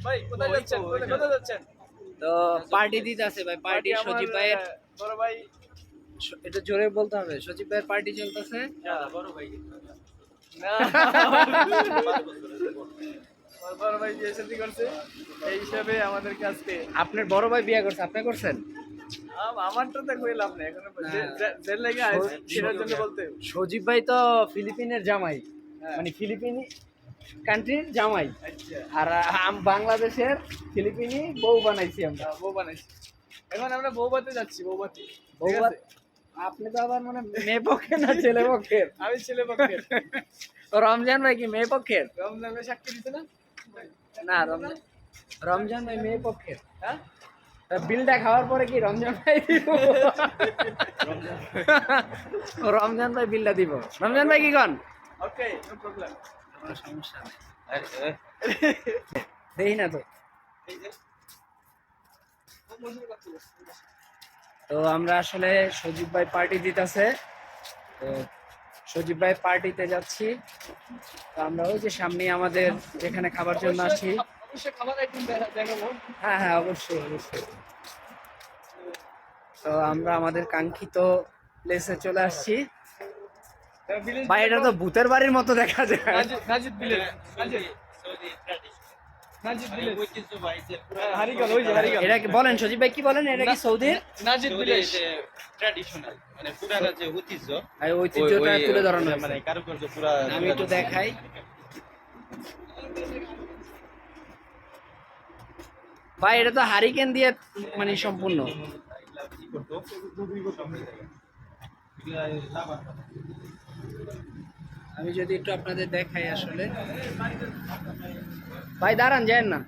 ভাই কোথায় যাচ্ছেন? কোথায় যাচ্ছেন? তো পার্টি দিতে আছে ভাই, পার্টি সজীব ভাইয়ের। বড় ভাই এটা জোরে বলতে হবে, সজীব ভাইয়ের পার্টি চলতেছে। বড় ভাই না আমার বড় ভাই বিয়ে শাদী করছে, এই হিসাবে আমাদের কাছে আপনার বড় ভাই বিয়ে করছে, আপনি করছেন? আমারটা তো কই লাভ নেই এখন, যে লেগে আছে সেটার জন্য বলতে। সজীব ভাই তো ফিলিপিনের জামাই, হ্যাঁ। মানে ফিলিপিনি কান্ট্রির জামাই, আচ্ছা আর বাংলাদেশের ফিলিপিনি বউ বানাইছি আমরা। বউ বানাইছি, এখন আমরা বউবাতে যাচ্ছি, বউবাতে। বউ আপনি তো আবার মানে মেয়ে পক্ষের না ছেলে পক্ষের? আমি ছেলে পক্ষের। তো রমজান ভাই কি মেয়ে পক্ষের? রমজানে সাক্ষী দিতে না? না, রমজান ভাই মেয়ে পক্ষের। হ্যাঁ, তা বিলটা খাওয়ার পরে কি রমজান ভাই দিব? রমজান ভাই বিলটা দিব। রমজান ভাই কি কন? ওকে, নো প্রবলেম। কোনো সমস্যা নেই, দেখি না তো। তো আমরা আসলে সজীব ভাই পার্টি দিতেছে, তো সজীব ভাই পার্টিতে যাচ্ছি। তো আমরা ওই যে সামনে আমাদের যেখানে খাবার জন্য আসছি। অবশ্যই খাবার আইটেম দেখাবো। হ্যাঁ হ্যাঁ, অবশ্যই অবশ্যই। তো আমরা আমাদের কাঙ্ক্ষিত প্লেসে চলে আসছি। ভাই এটা তো ভূতের বাড়ির মতো দেখা যায়। নাজিদ ভিলেজ, নাজিদ ভিলেজ, হারিগাল, ওই যে হারিগাল। এটা কি বলেন সজীব ভাই, কি বলেন, এটা কি সৌদির নাজিদ ভিলেজ? ট্র্যাডিশনাল, মানে পুরানো যে ঐতিহ্য, এই ঐতিহ্যটা তুলে ধরানো হয়েছে। মানে কারুকার্য পুরা। আমি একটু দেখাই। ভাই এটা তো হারিকেন দিয়ে মানে সম্পূর্ণ। আমি যদি একটু আপনাদের দেখাই আসলে। ভাই দাঁড়ান, যান না।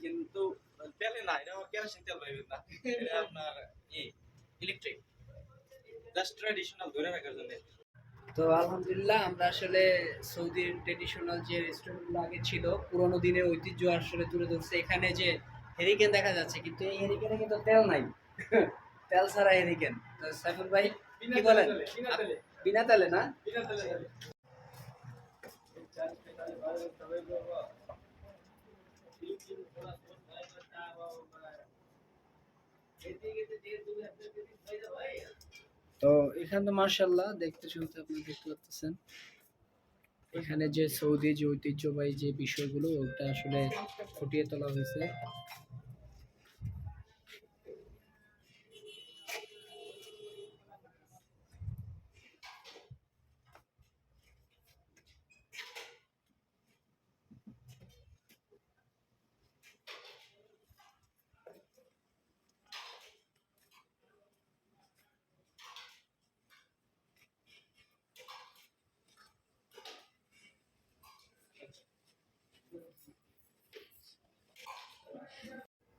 কিন্তু তেলে না, এটা কেরোসিন তেল পাইবেন না, এটা আপনার ইলেকট্রিক, জাস্ট ট্র্যাডিশনাল ধরে রাখার জন্য। তো আলহামদুলিল্লাহ আমরা আসলে সৌদির ট্রেডিশনাল যে রেস্টুরেন্টগুলো আগে ছিল, পুরোনো দিনের ঐতিহ্য আসলে তুলে ধরছে। এখানে যে হেরিকেন দেখা যাচ্ছে, কিন্তু এই হেরিকেনে কিন্তু তেল নাই। তেল ছাড়া হেরিকেন। তো সাইফুল ভাই কি বলেন? বিনা তেলে না? তো এখানে তো মার্শাল্লাহ দেখতে শুনতে আপনি দেখতে পাচ্ছেন, এখানে যে সৌদি যে ঐতিহ্যবাহী যে বিষয়গুলো ওটা আসলে ফুটিয়ে তোলা হয়েছে।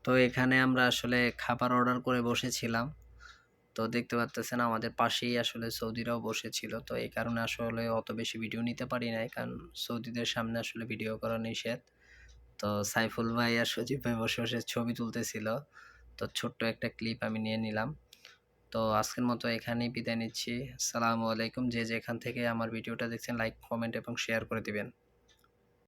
তো এখানে আমরা আসলে খাবার অর্ডার করে বসেছিলাম। তো দেখতে পাচ্ছেন আমাদের পাশেই আসলে সৌদিরাও বসেছিল। তো এই কারণে আসলে অত বেশি ভিডিও নিতে পারি নাই, কারণ সৌদিদের সামনে আসলে ভিডিও করা নিষেধ। তো সাইফুল ভাই আর সজীব ভাই বসে বসে ছবি তুলতেছিল, তো ছোট্ট একটা ক্লিপ আমি নিয়ে নিলাম। তো আজকের মতো এখানেই বিদায় নিচ্ছি। আসসালামু আলাইকুম। যে যেখান থেকে আমার ভিডিওটা দেখছেন লাইক, কমেন্ট এবং শেয়ার করে দিবেন।